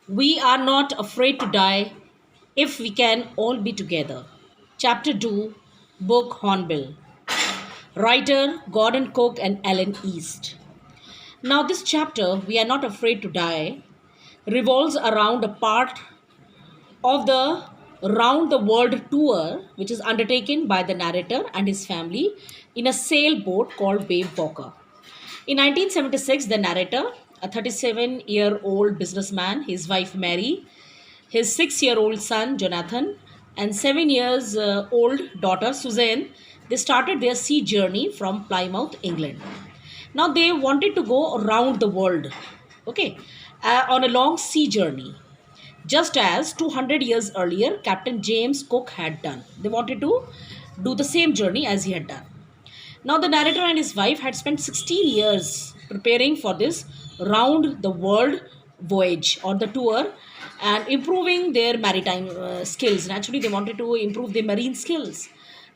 We are not afraid to die if we can all be together. Chapter 2, Book Hornbill. Writer Gordon Cook and Ellen East. Now, this chapter, We Are Not Afraid to Die, revolves around a part of the Round the World tour, which is undertaken by the narrator and his family in a sailboat called Wave Walker. In 1976, the narrator, a 37-year-old businessman, his wife Mary, his 6-year-old son Jonathan, and 7 years old daughter Suzanne, they started their sea journey from Plymouth, England. Now they wanted to go around the world, okay, on a long sea journey, just as 200 years earlier Captain James Cook had done. They wanted to do the same journey as he had done. Now, the narrator and his wife had spent 16 years preparing for this round the world voyage or the tour and improving their maritime skills. Naturally, they wanted to improve their marine skills.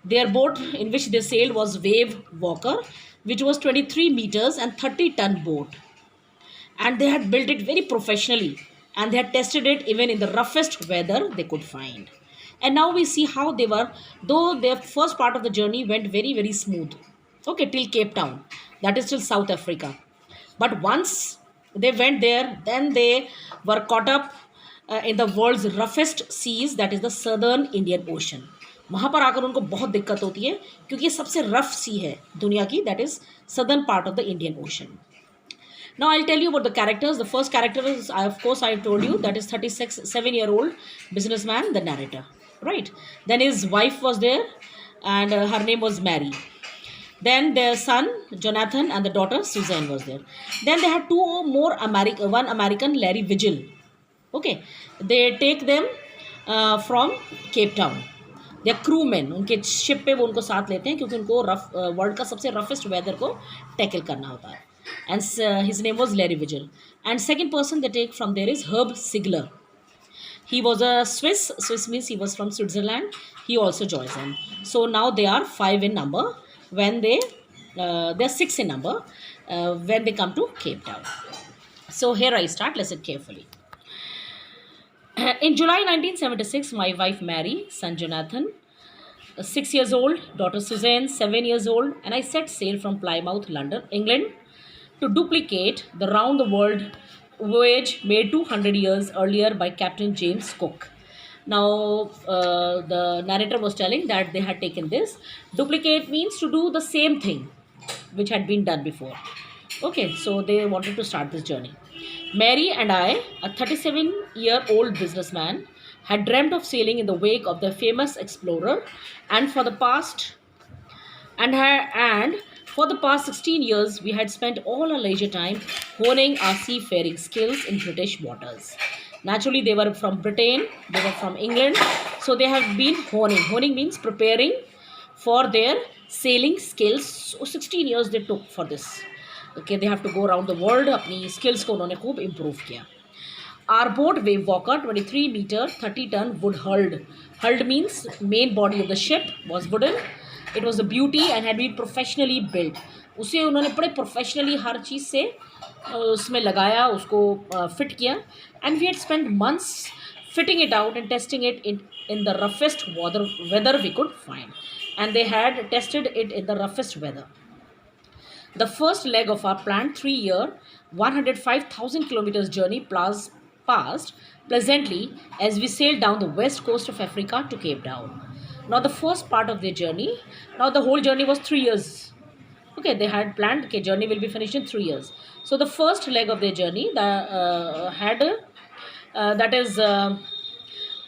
Their boat in which they sailed was Wave Walker, which was 23 meters and 30-ton boat. And they had built it very professionally and they had tested it even in the roughest weather they could find. And now we see how they were, though their first part of the journey went very, very smooth. Okay, till Cape Town, that is till South Africa. But once they went there, then they were caught up in the world's roughest seas, that is the Southern Indian Ocean. वहाँ पर आकर उनको बहुत दिक्कत होती है क्योंककि ये सबसे रफ सी है दुनिया की, that is southern part of the Indian Ocean. Now I'll tell you about the characters. The first character is, of course, I told you, that is 37-year-old businessman, the narrator, right? Then his wife was there, and her name was Mary. Then their son Jonathan and the daughter Suzanne was there. Then they had one American, Larry Vigil. Okay, they take them from Cape Town. They crewmen, उनके ship पे वो उनको साथ लेते हैं क्योंकि उनको world का सबसे रफेस्ट वेदर को टैकल करना होता है. And his name was Larry Vigil. And second person they take from there is Herb Sigler. He was a Swiss. Swiss means he was from Switzerland. He also joins them. So now they are 5 in number. When they're 6 in number when they come to Cape Town. So here I start. Listen carefully. In July 1976, my wife Mary, son Jonathan, 6 years old, daughter Suzanne, 7 years old, and I set sail from Plymouth, London, England, to duplicate the round the world voyage made 200 years earlier by Captain James Cook. Now, the narrator was telling that they had taken this. Duplicate means to do the same thing which had been done before. Okay, so they wanted to start this journey. Mary and I, a 37-year-old businessman, had dreamt of sailing in the wake of the famous explorer, and for the past 16 years, we had spent all our leisure time honing our seafaring skills in British waters. Naturally, they were from Britain, they were from England, so they have been honing. Honing means preparing for their sailing skills. So 16 years they took for this. Okay, they have to go around the world. अपनी skills को उन्होंने खूब improve किया. Our boat, Wave Walker, 23 meter, 30-ton wood hulled. Hulled means main body of the ship was wooden. It was a beauty and had been professionally built. उसे उन्होंने बड़े professionally हर चीज़ से उसमें लगाया, उसको fit किया. And we had spent months fitting it out and testing it in the roughest weather we could find. And they had tested it in the roughest weather. The first leg of our planned 3-year, 105,000 kilometers journey passed pleasantly as we sailed down the west coast of Africa to Cape Town. Now the first part of their journey, now the whole journey was 3 years. Okay, they had planned, okay, journey will be finished in 3 years. So the first leg of their journey that is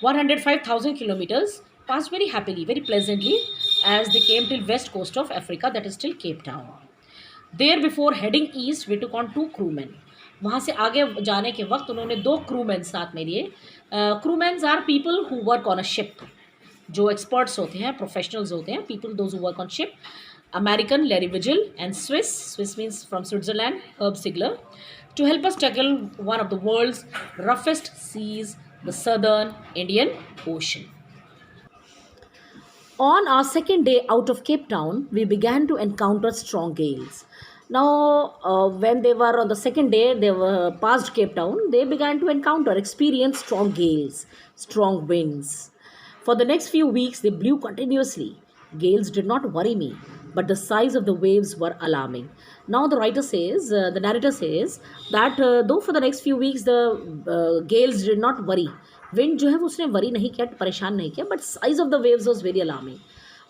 105,000 kilometers passed very happily, very pleasantly as they came till west coast of Africa, that is till Cape Town. There before heading east, we took on 2 crewmen. वहाँ से आगे जाने के वक्त उन्होंने 2 crewmen साथ में लिए. Crewmen are people who work on a ship. जो experts होते हैं, professionals होते हैं, people those who work on ship. American Larry Vigil and Swiss means from Switzerland, Herb Sigler, to help us tackle one of the world's roughest seas, the Southern Indian Ocean. On our second day out of Cape Town, we began to encounter strong gales. Now, when they were on the second day, they were past Cape Town, they began to experience strong gales, strong winds. For the next few weeks, they blew continuously. Gales did not worry me, but the size of the waves were alarming. Now, the narrator says that though for the next few weeks the gales did not worry, wind जो है वो उसने worry नहीं किया, परेशान नहीं किया, but size of the waves was very alarming.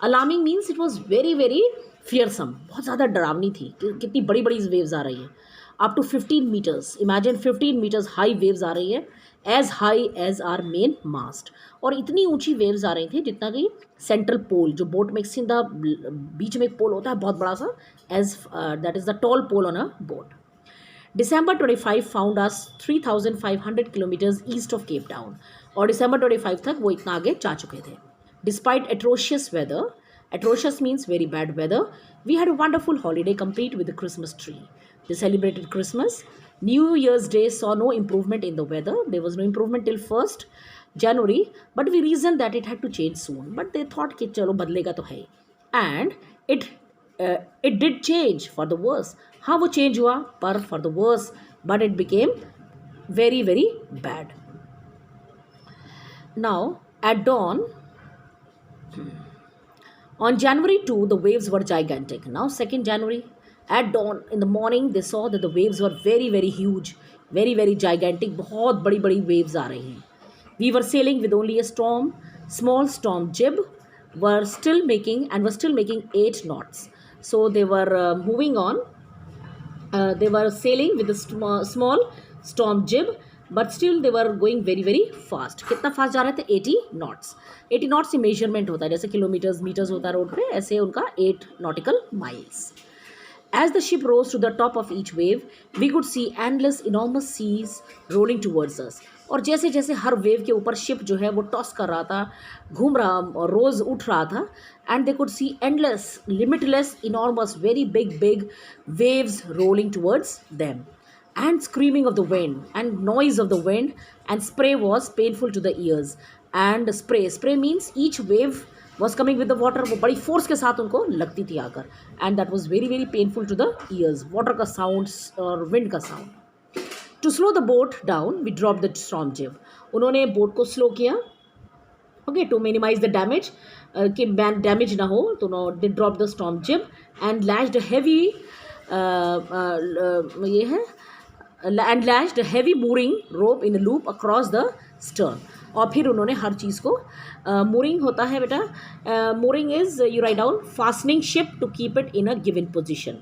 Alarming means it was very very fearsome, बहुत ज़्यादा डरावनी थी कि कितनी बड़ी बड़ी वेव्स आ रही हैं. Up to 15 metres, imagine 15 metres high waves आ रही है, as high as our main mast. और इतनी ऊंची वेव्स आ रही थी जितना कि सेंट्रल पोल, जो बोट में सीधा बीच में एक पोल होता है बहुत बड़ा सा, as that is the tall pole on a boat. December 25 found us 3,500 kilometers east of Cape Town. और December 25 तक वो इतना आगे जा चुके थे. Despite atrocious weather, atrocious means very bad weather, we had a wonderful holiday complete with the Christmas tree. They celebrated Christmas. New Year's Day saw no improvement in the weather. There was no improvement till 1st January, but we reasoned that it had to change soon. But they thought कि चलो बदलेगा तो है. And it it did change for the worse. हाँ वो change हुआ पर for the worse, but it became very very bad. Now at dawn on January 2, the waves were gigantic. Now 2nd January, at dawn in the morning, they saw that the waves were very very huge, very very gigantic. बहुत बड़ी बड़ी waves आ रही हैं. We were sailing with only a small storm jib, were still making 8 knots. So they were moving on. They were sailing with a small storm jib, but still they were going very very fast. कितना fast जा रहे थे? 80 knots. 80 knots से measurement होता है, जैसे kilometres metres होता है रोड पे, ऐसे उनका 8 nautical miles. As the ship rose to the top of each wave, we could see endless enormous seas rolling towards us. और जैसे जैसे हर वेव के ऊपर शिप जो है वो टॉस कर रहा था, घूम रहा और रोज उठ रहा था, and they could see endless, limitless, enormous, very big big waves rolling towards them, and screaming of the wind and noise of the wind and spray was painful to the ears. And spray means each wave was coming with the water, वो बड़ी force के साथ उनको लगती थी आकर, and that was very very painful to the ears. Water का sound और विंड का sound. To slow the boat down, we dropped the storm jib. उन्होंने बोट को स्लो किया, okay, to minimise the damage, कि डैमेज ना हो, तो they drop the storm jib and lashed heavy, ये है, and lashed heavy mooring rope in loop across the stern. और फिर उन्होंने हर चीज़ को, मूरिंग होता है बेटा, mooring is, you write down, fastening ship to keep it in a given position.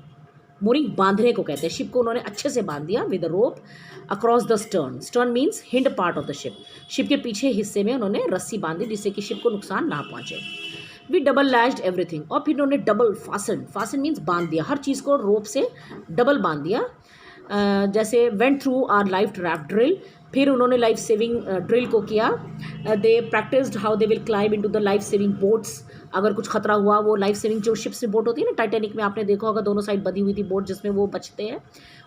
Mooring बांधने को कहते हैं. शिप को उन्होंने अच्छे से बांध दिया with a rope across the stern. Stern means hind part of the ship. Ship के पीछे हिस्से में उन्होंने रस्सी बांधी जिससे कि शिप को नुकसान ना पहुंचे. We double lashed everything. और फिर उन्होंने डबल फासन मीन्स बांध दिया, हर चीज़ को रोप से डबल बांध दिया. जैसे went through our life raft drill. फिर उन्होंने लाइफ सेविंग ड्रिल को किया. They practised how they will climb into the life saving boats. अगर कुछ खतरा हुआ, वो लाइफ सेविंग जो शिप्स में बोट होती है ना, टाइटैनिक में आपने देखा होगा दोनों साइड बंधी हुई थी बोट जिसमें वो बचते हैं,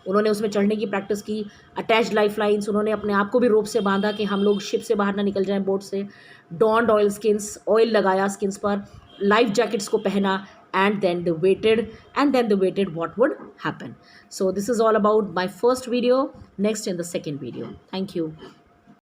उन्होंने उसमें चढ़ने की प्रैक्टिस की. अटैच्ड लाइफ लाइन्स, उन्होंने अपने आप को भी रोप से बांधा कि हम लोग शिप से बाहर ना निकल जाएं बोट से. डॉन्ड ऑयल स्किन्स, ऑयल लगाया स्किन्स पर. लाइफ जैकेट्स को पहना. And then they waited what would happen. So this is all about my first video. Next in the second video. Thank you.